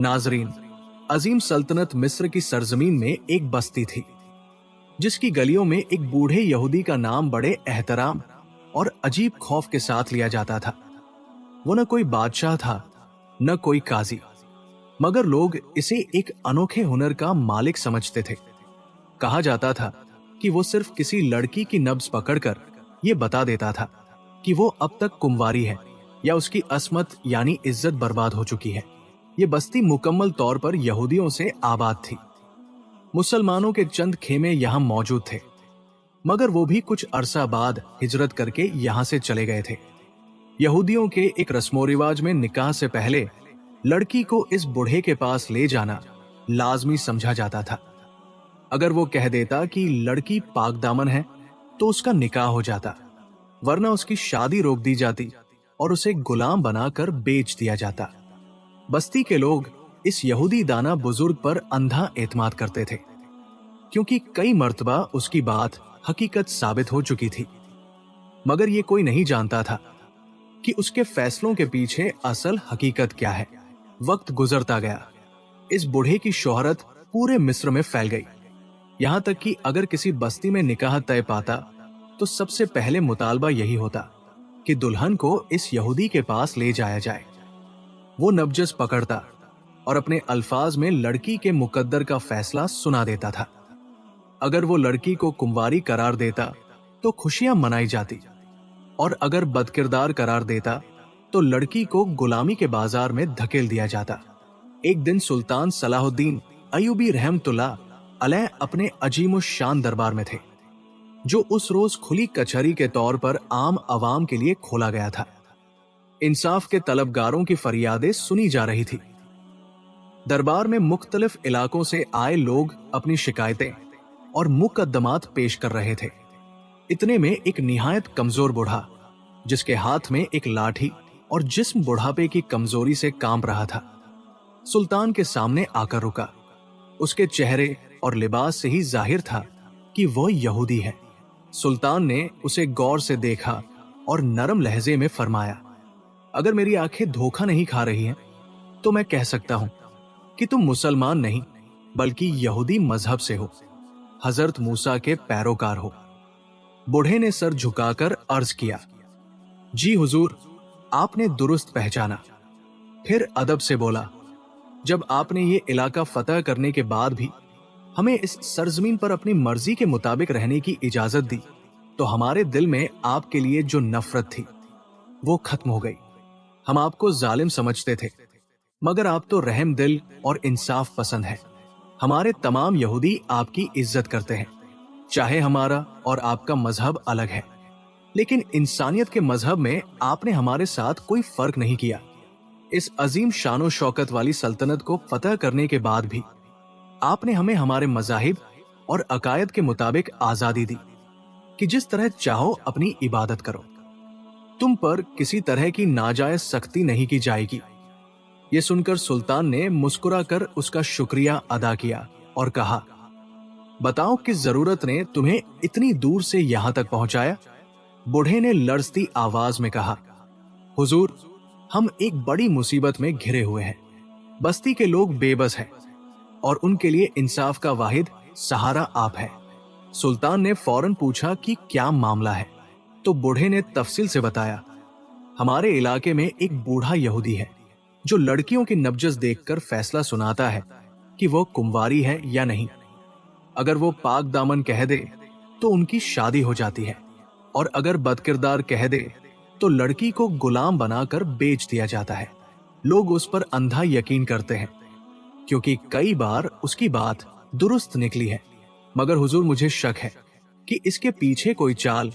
नाजरीन, अजीम सल्तनत मिस्र की सरजमीन में एक बस्ती थी जिसकी गलियों में एक बूढ़े यहूदी का नाम बड़े एहतराम और अजीब खौफ के साथ लिया जाता था। वो न कोई बादशाह था, न कोई काजी, मगर लोग इसे एक अनोखे हुनर का मालिक समझते थे। कहा जाता था कि वो सिर्फ किसी लड़की की नब्ज पकड़कर ये बता देता था कि वो अब तक कुंवारी है या उसकी असमत यानी इज्जत बर्बाद हो चुकी है। ये बस्ती मुकम्मल तौर पर यहूदियों से आबाद थी। मुसलमानों के चंद खेमे यहां मौजूद थे, मगर वो भी कुछ अरसा बाद हिजरत करके यहां से चले गए थे। यहूदियों के एक रस्मो रिवाज में निकाह से पहले लड़की को इस बूढ़े के पास ले जाना लाजमी समझा जाता था। अगर वो कह देता कि लड़की पाक दामन है तो उसका निकाह हो जाता, वरना उसकी शादी रोक दी जाती और उसे गुलाम बनाकर बेच दिया जाता। बस्ती के लोग इस यहूदी दाना बुजुर्ग पर अंधा एतमाद करते थे, क्योंकि कई मर्तबा उसकी बात हकीकत साबित हो चुकी थी। मगर ये कोई नहीं जानता था कि उसके फैसलों के पीछे असल हकीकत क्या है। वक्त गुजरता गया, इस बूढ़े की शोहरत पूरे मिस्र में फैल गई। यहां तक कि अगर किसी बस्ती में निकाह तय पाता तो सबसे पहले मुतालबा यही होता कि दुल्हन को इस यहूदी के पास ले जाया जाए। वो नबजस पकड़ता और अपने अल्फाज में लड़की के मुकद्दर का फैसला सुना देता था। अगर वो लड़की को कुंवारी करार देता तो खुशियां मनाई जाती, और अगर बदकिरदार करार देता तो लड़की को गुलामी के बाजार में धकेल दिया जाता। एक दिन सुल्तान सलाहुद्दीन अयूबी रहमतुल्लाह अलैह अपने अजीम शान दरबार में थे, जो उस रोज खुली कचहरी के तौर पर आम आवाम के लिए खोला गया था। इंसाफ के तलबगारों की फरियादें सुनी जा रही थी। दरबार में मुख्तलिफ इलाकों से आए लोग अपनी शिकायतें और मुकद्दमात पेश कर रहे थे। इतने में एक निहायत कमजोर बूढ़ा, जिसके हाथ में एक लाठी और जिस्म बुढ़ापे की कमजोरी से कांप रहा था, सुल्तान के सामने आकर रुका। उसके चेहरे और लिबास से ही जाहिर था कि वह यहूदी है। सुल्तान ने उसे गौर से देखा और नरम लहजे में फरमाया, अगर मेरी आंखें धोखा नहीं खा रही हैं तो मैं कह सकता हूं कि तुम मुसलमान नहीं बल्कि यहूदी मजहब से हो, हजरत मूसा के पैरोकार हो। बूढ़े ने सर झुकाकर अर्ज किया, जी हुजूर, आपने दुरुस्त पहचाना। फिर अदब से बोला, जब आपने ये इलाका फतह करने के बाद भी हमें इस सरजमीन पर अपनी मर्जी के मुताबिक रहने की इजाजत दी, तो हमारे दिल में आपके लिए जो नफरत थी वो खत्म हो गई। हम आपको जालिम समझते थे, मगर आप तो रहम दिल और इंसाफ पसंद है। हमारे तमाम यहूदी आपकी इज्जत करते हैं, चाहे हमारा और आपका मजहब अलग है, लेकिन इंसानियत के मजहब में आपने हमारे साथ कोई फर्क नहीं किया। इस अजीम शानो शौकत वाली सल्तनत को फतह करने के बाद भी आपने हमें हमारे मजाहिब और अकायद के मुताबिक आजादी दी कि जिस तरह चाहो अपनी इबादत करो। तुम पर किसी तरह की नाजायज सख्ती नहीं की जाएगी। ये सुनकर सुल्तान ने मुस्कुराकर उसका शुक्रिया अदा किया और कहा, बताओ किस जरूरत ने तुम्हें इतनी दूर से यहां तक पहुंचाया। बूढ़े ने लरजती आवाज में कहा, हुजूर, हम एक बड़ी मुसीबत में घिरे हुए हैं। बस्ती के लोग बेबस हैं और उनके लिए इंसाफ का वाहिद सहारा आप है। सुल्तान ने फौरन पूछा कि क्या मामला है, तो बूढ़े ने तफसील से बताया, हमारे इलाके में एक बूढ़ा यहूदी है जो लड़कियों की नबजस देखकर फैसला सुनाता है कि वो कुंवारी है या नहीं। अगर वो पाक दामन कह दे तो उनकी शादी हो जाती है, और अगर बदकिरदार कह दे तो लड़की को गुलाम बनाकर बेच दिया जाता है। लोग उस पर अंधा यकीन करते हैं क्योंकि कई बार उसकी बात दुरुस्त निकली है, मगर हुजूर, मुझे शक है कि इसके पीछे कोई चाल,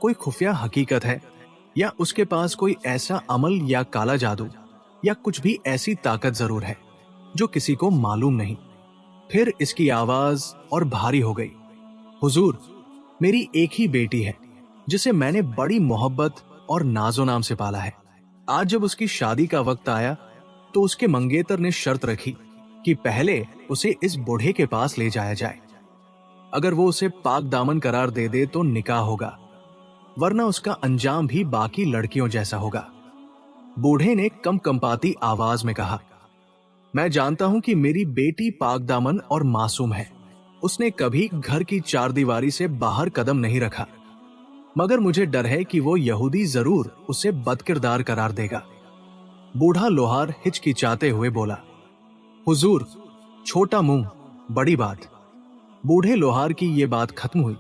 कोई खुफिया हकीकत है, या उसके पास कोई ऐसा अमल या काला जादू या कुछ भी ऐसी ताकत जरूर है जो किसी को मालूम नहीं। फिर इसकी आवाज और भारी हो गई, हुजूर, मेरी एक ही बेटी है जिसे मैंने बड़ी मोहब्बत और नाजो नाम से पाला है। आज जब उसकी शादी का वक्त आया तो उसके मंगेतर ने शर्त रखी कि पहले उसे इस बूढ़े के पास ले जाया जाए। अगर वो उसे पाक दामन करार दे दे तो निकाह होगा, वरना उसका अंजाम भी बाकी लड़कियों जैसा होगा। बूढ़े ने कम कंपाती आवाज में कहा, मैं जानता हूं कि मेरी बेटी पाक दामन और मासूम है। उसने कभी घर की चारदीवारी से बाहर कदम नहीं रखा, मगर मुझे डर है कि वो यहूदी जरूर उसे बदकिरदार करार देगा। बूढ़ा लोहार हिचकिचाते हुए बोला, हुजूर, छोटा मुंह बड़ी बात। बूढ़े लोहार की ये बात खत्म हुई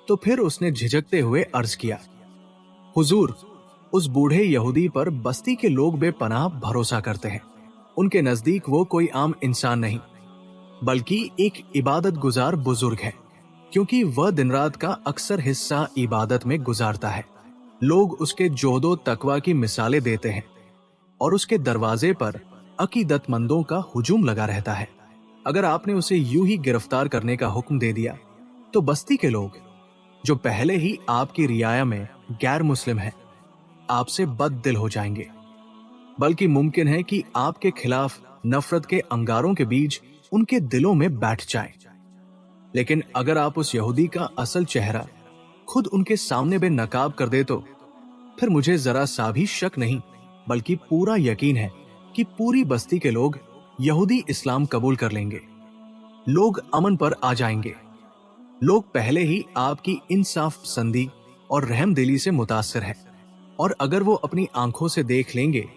तो फिर उसने झिझकते हुए अर्ज किया, हुजूर, उस बूढ़े यहूदी पर बस्ती के लोग बेपनाह भरोसा करते हैं। उनके नजदीक वो कोई आम इंसान नहीं, बल्कि एक इबादत गुजार बुजुर्ग है, क्योंकि वह दिन रात का अक्सर हिस्सा इबादत में गुजारता है। लोग उसके जोहदो तकवा की मिसालें देते हैं और उसके दरवाजे पर अकीदतमंदों का हुजूम लगा रहता है। अगर आपने उसे यूं ही गिरफ्तार करने का हुक्म दे दिया तो बस्ती के लोग, जो पहले ही आपकी रियाया में गैर मुस्लिम हैं, आपसे बददिल हो जाएंगे। बल्कि मुमकिन है कि आपके खिलाफ नफरत के अंगारों के बीज उनके दिलों में बैठ जाएं। लेकिन अगर आप उस यहूदी का असल चेहरा खुद उनके सामने बेनकाब कर दे तो फिर मुझे जरा सा भी शक नहीं, बल्कि पूरा यकीन है कि पूरी बस्ती के लोग यहूदी इस्लाम कबूल कर लेंगे। लोग अमन पर आ जाएंगे। लोग पहले ही आपकी इंसाफ पसंदी और रहमदिली से मुतासिर है, और अगर वो अपनी आंखों से देख लेंगे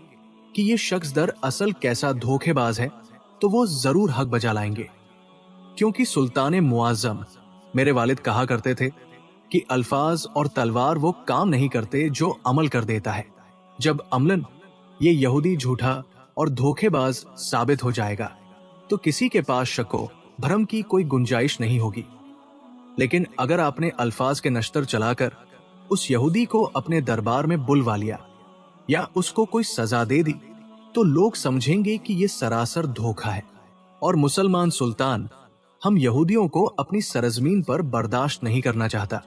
कि ये शख्स दर असल कैसा धोखेबाज है तो वो जरूर हक बजा लाएंगे। क्योंकि सुल्तान मुआज्जम, मेरे वालिद कहा करते थे कि अल्फाज और तलवार वो काम नहीं करते जो अमल कर देता है। जब अमलन ये यहूदी झूठा और धोखेबाज साबित हो जाएगा तो किसी के पास शको भ्रम की कोई गुंजाइश नहीं होगी। लेकिन अगर आपने अल्फाज के नश्तर चलाकर उस यहूदी को अपने दरबार में बुलवा लिया या उसको कोई सजा दे दी तो लोग समझेंगे कि ये सरासर धोखा है, और मुसलमान सुल्तान हम यहूदियों को अपनी सरजमीन पर बर्दाश्त नहीं करना चाहता।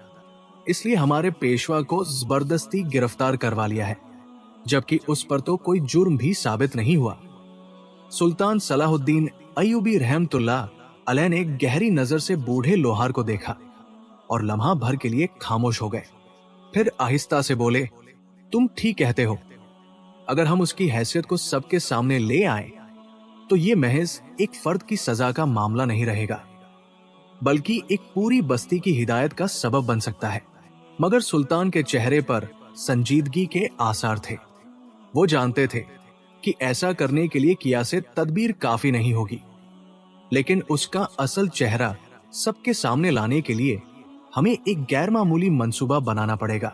इसलिए हमारे पेशवा को जबरदस्ती गिरफ्तार करवा लिया है, जबकि उस पर तो कोई जुर्म भी साबित नहीं हुआ। सुल्तान सलाहुद्दीन अय्यूबी रहमतुल्लाह अलैह ने गहरी नजर से बूढ़े लोहार को देखा और लम्हा भर के लिए खामोश हो गए। फिर आहिस्ता से बोले, तुम ठीक कहते हो। अगर हम उसकी हैसियत को सबके सामने ले आए तो ये महज एक फर्द की सजा का मामला नहीं रहेगा, बल्कि एक पूरी बस्ती की हिदायत का सबब बन सकता है। मगर सुल्तान के चेहरे पर संजीदगी के आसार थे। वो जानते थे कि ऐसा करने के लिए कियासे तदबीर काफी नहीं होगी, लेकिन उसका असल चेहरा सबके सामने लाने के लिए हमें एक गैर मामूली मंसूबा बनाना पड़ेगा,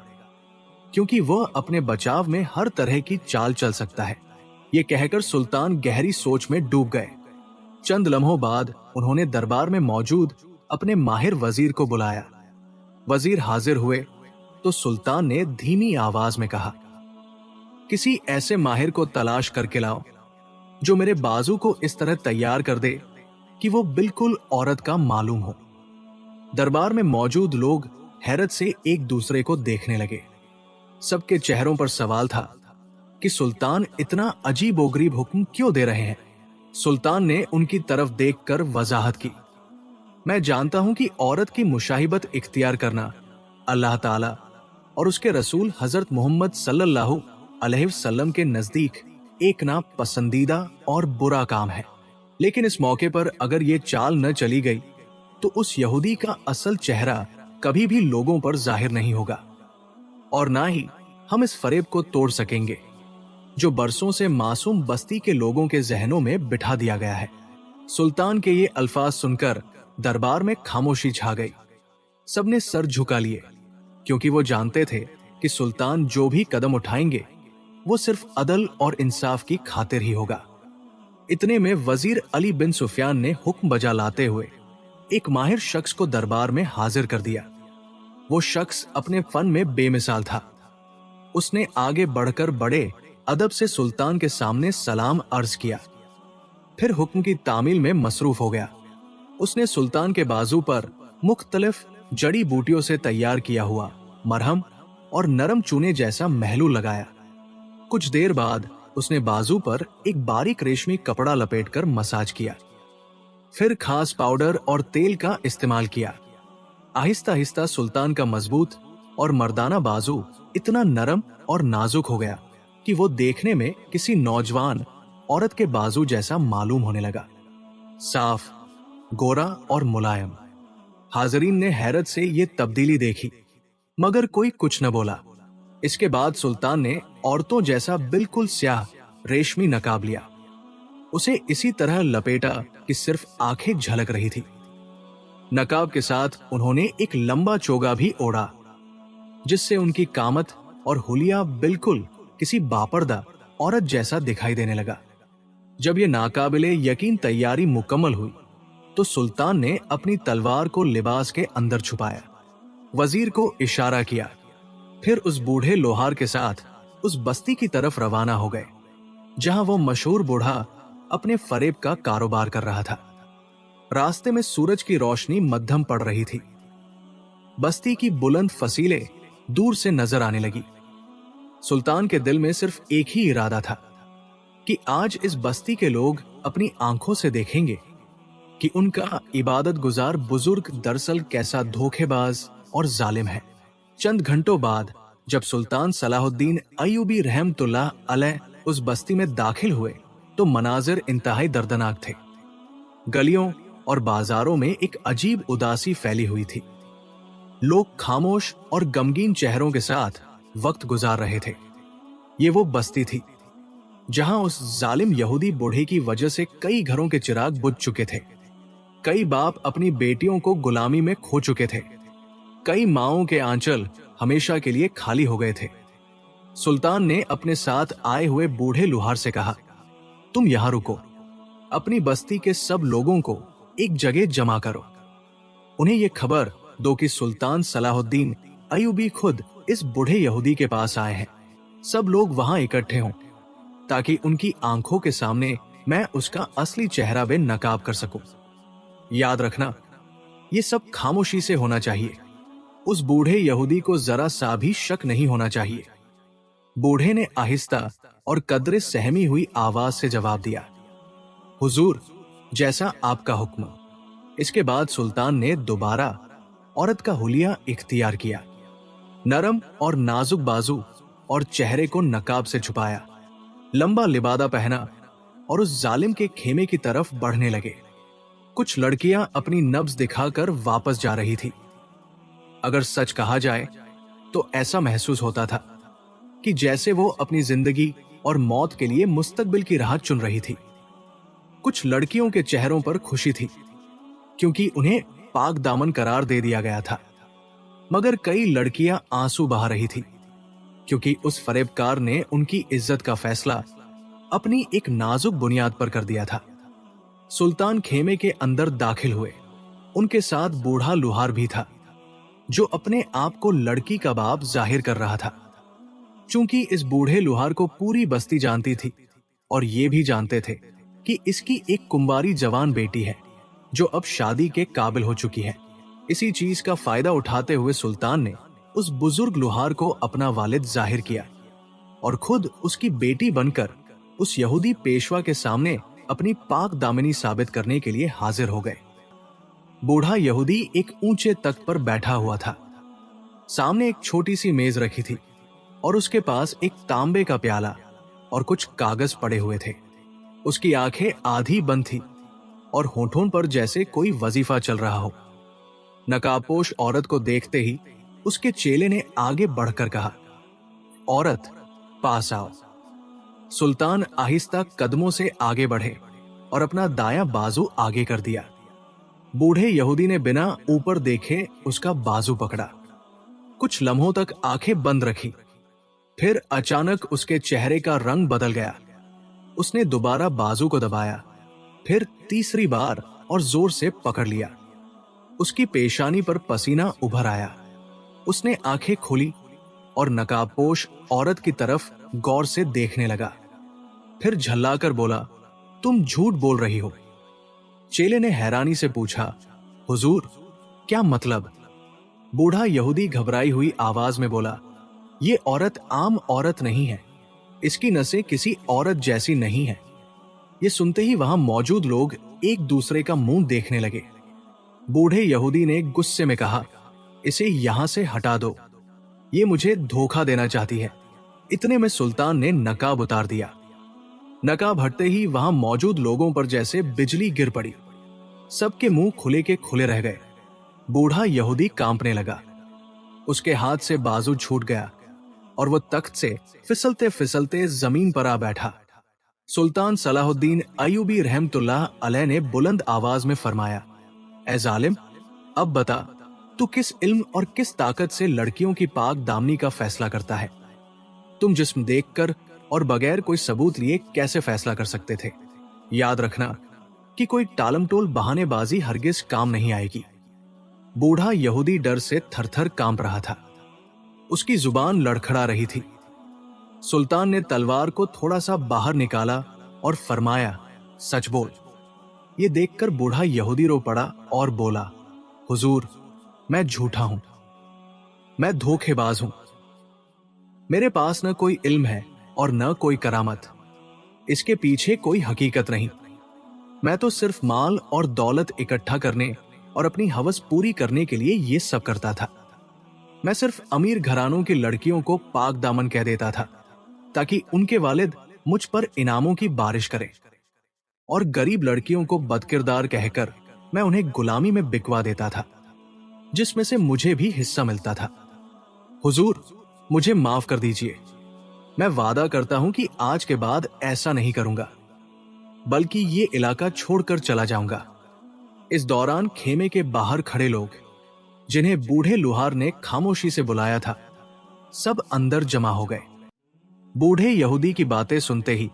क्योंकि वह अपने बचाव में हर तरह की चाल चल सकता है। ये कहकर सुल्तान गहरी सोच में डूब गए। चंद लम्हों बाद उन्होंने दरबार में मौजूद अपने माहिर वजीर को बुलाया। वजीर हाजिर हुए तो सुल्तान ने धीमी आवाज में कहा, किसी ऐसे माहिर को तलाश करके लाओ जो मेरे बाजू को इस तरह तैयार कर दे कि वो बिल्कुल औरत का मालूम हो। दरबार में मौजूद लोग हैरत से एक दूसरे को देखने लगे। सबके चेहरों पर सवाल था कि सुल्तान इतना अजीबोगरीब हुक्म क्यों दे रहे हैं। सुल्तान ने उनकी तरफ देखकर वजाहत की, मैं जानता हूं कि औरत की मुशाहिबत इख्तियार करना अल्लाह ताला और उसके रसूल हजरत मोहम्मद सल्लल्लाहु अलैहि वसल्लम के नजदीक एक ना पसंदीदा और बुरा काम है। लेकिन इस मौके पर अगर ये चाल न चली गई तो उस यहूदी का असल चेहरा कभी भी लोगों पर जाहिर नहीं होगा, और ना ही हम इस फरेब को तोड़ सकेंगे जो बरसों से मासूम बस्ती के लोगों के जहनों में बिठा दिया गया है। सुल्तान के ये अल्फाज सुनकर दरबार में खामोशी छा गई। सबने सर झुका लिए, क्योंकि वो जानते थे कि सुल्तान जो भी कदम उठाएंगे वो सिर्फ अदल और इंसाफ की खातिर ही होगा। इतने में वजीर अली बिन सुफियान ने हुक्म बजा लाते हुए एक माहिर शख्स को दरबार में हाजिर कर दिया। वो शख्स अपने फन में बेमिसाल था। उसने आगे बढ़कर बड़े अदब से सुल्तान के सामने सलाम अर्ज किया, फिर हुक्म की तामील में मसरूफ हो गया। उसने सुल्तान के बाजू पर मुख्तलिफ जड़ी बूटियों से तैयार किया हुआ मरहम और नरम चूने जैसा महलू लगाया। कुछ देर बाद उसने बाजू पर एक बारीक रेशमी कपड़ा लपेटकर मसाज किया, फिर खास पाउडर और तेल का इस्तेमाल किया। आहिस्ता आहिस्ता सुल्तान का मजबूत और मर्दाना बाजू इतना नरम और नाजुक हो गया कि वो देखने में किसी नौजवान औरत के बाजू जैसा मालूम होने लगा, साफ, गोरा और मुलायम। हाजरीन ने हैरत से ये तब्दीली देखी, मगर कोई कुछ न बोला। इसके बाद सुल्तान ने औरतों जैसा बिल्कुल स्याह रेशमी नकाब लिया। उसे इसी तरह लपेटा कि सिर्फ आंखें झलक रही थी। नकाब के साथ उन्होंने एक लंबा चोगा भी ओढ़ा, जिससे उनकी कामत और हुलिया बिल्कुल किसी बापर्दा औरत जैसा दिखाई देने लगा। जब ये नाकाबिले यकीन तैयारी मुकम्मल हुई तो सुल्तान ने अपनी तलवार को लिबास के अंदर छुपाया, वजीर को इशारा किया, फिर उस बूढ़े लोहार के साथ उस बस्ती की तरफ रवाना हो गए जहां वो मशहूर बूढ़ा अपने फरेब का कारोबार कर रहा था। रास्ते में सूरज की रोशनी मध्यम पड़ रही थी। बस्ती की बुलंद फसीलें दूर से नजर आने लगी। सुल्तान के दिल में सिर्फ एक ही इरादा था कि आज इस बस्ती के लोग अपनी आंखों से देखेंगे कि उनका इबादत गुजार बुजुर्ग दरअसल कैसा धोखेबाज और जालिम है। चंद घंटों बाद जब सुल्तान सलाहुद्दीन अय्यूबी रहमतुल्लाह अलैह उस बस्ती में दाखिल हुए तो मनाजिर इंतहाई दर्दनाक थे। गलियों और बाजारों में एक अजीब उदासी फैली हुई थी। लोग खामोश और गमगीन चेहरों के साथ वक्त गुजार रहे थे। ये वो बस्ती थी जहां उस जालिम यहूदी बूढ़े की वजह से कई घरों के चिराग बुझ चुके थे। कई बाप अपनी बेटियों को गुलामी में खो चुके थे। कई माओं के आंचल हमेशा के लिए खाली हो गए थे। सुल्तान ने अपने साथ आए हुए बूढ़े लुहार से कहा, तुम यहां रुको, अपनी बस्ती के सब लोगों को एक जगह जमा करो। उन्हें यह खबर दो कि सुल्तान सलाहुद्दीन अय्यूबी खुद इस बूढ़े यहूदी के पास आए हैं। सब लोग वहां इकट्ठे हों ताकि उनकी आंखों के सामने मैं उसका असली चेहरा वे नकाब कर सकूं। याद रखना, ये सब खामोशी से होना चाहिए। उस बूढ़े यहूदी को जरा सा भी शक नहीं होना चाहिए। बूढ़े ने आहिस्ता और कदरे सहमी हुई आवाज से जवाब दिया, हुजूर, जैसा आपका हुक्म। इसके बाद सुल्तान ने दोबारा औरत का हुलिया इख्तियार किया, नरम और नाजुक बाजू और चेहरे को नकाब से छुपाया, लंबा लिबादा पहना और उस जालिम के खेमे की तरफ बढ़ने लगे। कुछ लड़कियां अपनी नब्ज दिखाकर वापस जा रही थी। अगर सच कहा जाए तो ऐसा महसूस होता था कि जैसे वो अपनी जिंदगी और मौत के लिए मुस्तकबिल की राह चुन रही थी। कुछ लड़कियों के चेहरों पर खुशी थी क्योंकि उन्हें पाक दामन करार दे दिया गया था, मगर कई लड़कियां आंसू बहा रही थी क्योंकि उस फरेबकार ने उनकी इज्जत का फैसला अपनी एक नाजुक बुनियाद पर कर दिया था। सुल्तान खेमे के अंदर दाखिल हुए। उनके साथ बूढ़ा लुहार भी था जो अपने आप को लड़की का बाप जाहिर कर रहा था। चूंकि इस बूढ़े लुहार को पूरी बस्ती जानती थी और ये भी जानते थे कि इसकी एक कुंवारी जवान बेटी है जो अब शादी के काबिल हो चुकी है। इसी चीज का फायदा उठाते हुए सुल्तान ने उस बुजुर्ग लुहार को अपना वालिद जाहिर किया और खुद उसकी बेटी बनकर उस यहूदी पेशवा के सामने अपनी पाक दामनी साबित करने के लिए हाजिर हो गए। बूढ़ा यहूदी एक ऊंचे तख्त पर बैठा हुआ था। सामने एक छोटी सी मेज रखी थी और उसके पास एक तांबे का प्याला और कुछ कागज पड़े हुए थे। उसकी आंखें आधी बंद थी और होठों पर जैसे कोई वजीफा चल रहा हो। नकाबपोश औरत को देखते ही उसके चेले ने आगे बढ़कर कहा, औरत, पास आओ। सुल्तान आहिस्ता कदमों से आगे बढ़े और अपना दायां बाजू आगे कर दिया। बूढ़े यहूदी ने बिना ऊपर देखे उसका बाजू पकड़ा। कुछ लम्हों तक आंखें बंद रखी, फिर अचानक उसके चेहरे का रंग बदल गया। उसने दोबारा बाजू को दबाया, फिर तीसरी बार और जोर से पकड़ लिया। उसकी पेशानी पर पसीना उभर आया। उसने आंखें खोली और नकाबपोश औरत की तरफ गौर से देखने लगा। फिर झल्लाकर बोला, तुम झूठ बोल रही हो। चेले ने हैरानी से पूछा, हुजूर, क्या मतलब? बूढ़ा यहूदी घबराई हुई आवाज में बोला, ये औरत आम औरत नहीं है। इसकी नसें किसी औरत जैसी नहीं है। ये सुनते ही वहां मौजूद लोग एक दूसरे का मुंह देखने लगे। बूढ़े यहूदी ने गुस्से में कहा, इसे यहां से हटा दो, ये मुझे धोखा देना चाहती है। इतने में सुल्तान ने नकाब उतार दिया। नकाब हटते ही वहां मौजूद लोगों पर जैसे बिजली गिर पड़ी। सबके मुंह खुले के खुले रह गए। बूढ़ा यहूदी कांपने लगा। उसके हाथ से बाजू छूट गया और वो तख्त से फिसलते फिसलते जमीन पर आ बैठा। सुल्तान सलाहुद्दीन अय्यूबी रहमतुल्लाह अलैह ने बुलंद आवाज में फरमाया, ए जालिम, अब बता, तू किस इल्म और किस ताकत से लड़कियों की पाक दामनी का फैसला करता है? तुम जिस्म देखकर और बगैर कोई सबूत लिए कैसे फैसला कर सकते थे? याद रखना कि कोई टालमटोल बहानेबाजी हरगिज काम नहीं आएगी। बूढ़ा यहूदी डर से थरथर कांप रहा था। उसकी जुबान लड़खड़ा रही थी। सुल्तान ने तलवार को थोड़ा सा बाहर निकाला और फरमाया, सच बोल। ये देखकर बूढ़ा यहूदी रो पड़ा और बोला, हुजूर, मैं झूठा हूं, मैं धोखेबाज हूं। मेरे पास न कोई इल्म है और न कोई करामत। इसके पीछे कोई हकीकत नहीं। मैं तो सिर्फ माल और दौलत इकट्ठा करने और अपनी हवस पूरी करने के लिए ये सब करता था। मैं सिर्फ अमीर घरानों की लड़कियों को पाक दामन कह देता था ताकि उनके वालिद मुझ पर इनामों की बारिश करें, और गरीब लड़कियों को बदकिरदार कहकर मैं उन्हें गुलामी में बिकवा देता था, जिसमें से मुझे भी हिस्सा मिलता था। हुजूर, मुझे माफ कर दीजिए। मैं वादा करता हूं कि आज के बाद ऐसा नहीं करूंगा, बल्कि ये इलाका छोड़कर चला जाऊंगा। इस दौरान खेमे के बाहर खड़े लोग, जिन्हें बूढ़े लुहार ने खामोशी से बुलाया था, सब अंदर जमा हो गए। बूढ़े यहूदी की बातें सुनते ही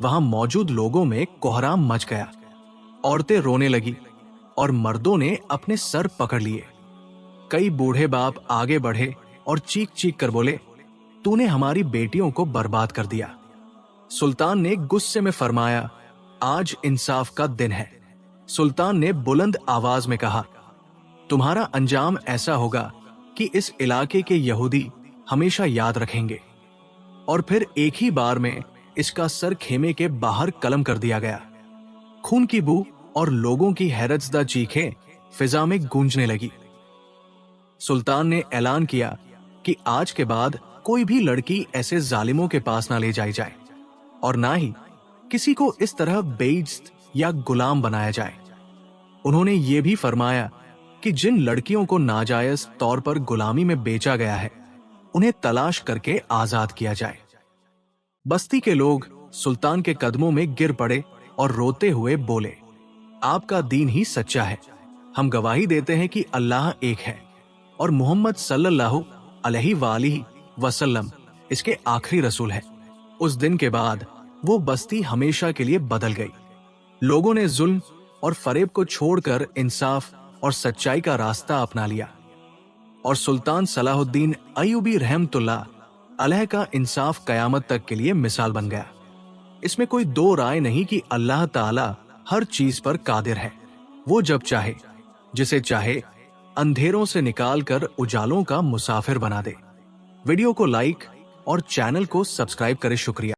वहां मौजूद लोगों में कोहराम मच गया। औरतें रोने लगी और मर्दों ने अपने सर पकड़ लिए। कई बूढ़े बाप आगे बढ़े और चीख चीख कर बोले, तूने हमारी बेटियों को बर्बाद कर दिया। सुल्तान ने गुस्से में फरमाया, आज इंसाफ का दिन है। सुल्तान ने बुलंद आवाज में कहा, तुम्हारा अंजाम ऐसा होगा कि इस इलाके के यहूदी हमेशा याद रखेंगे। और फिर एक ही बार में इसका सर खेमे के बाहर कलम कर दिया गया। खून की बू और लोगों की हैरतज़दा चीखें फिजा में गूंजने लगी। सुल्तान ने ऐलान किया कि आज के बाद कोई भी लड़की ऐसे जालिमों के पास ना ले जाई जाए, और ना ही किसी को इस तरह बेइज्जत या गुलाम बनाया जाए। उन्होंने ये भी फरमाया कि जिन लड़कियों को नाजायज तौर पर गुलामी में बेचा गया है, उन्हें तलाश करके आजाद किया जाए। बस्ती के लोग सुल्तान के कदमों में गिर पड़े और रोते हुए बोले, आपका दीन ही सच्चा है। हम गवाही देते हैं कि अल्लाह एक है और मोहम्मद सल्लल्लाहु अलैहि वसल्लम इसके आखिरी रसूल है। उस दिन के बाद वो बस्ती हमेशा के लिए बदल गई। लोगों ने जुल्म और फरेब को छोड़कर इंसाफ और सच्चाई का रास्ता अपना लिया, और सुल्तान सलाहुद्दीन अय्यूबी रहमतुल्लाह अलैह का इंसाफ कयामत तक के लिए मिसाल बन गया। इसमें कोई दो राय नहीं कि अल्लाह ताला हर चीज पर कादिर है। वो जब चाहे, जिसे चाहे, अंधेरों से निकालकर उजालों का मुसाफिर बना दे। वीडियो को लाइक और चैनल को सब्सक्राइब करें। शुक्रिया।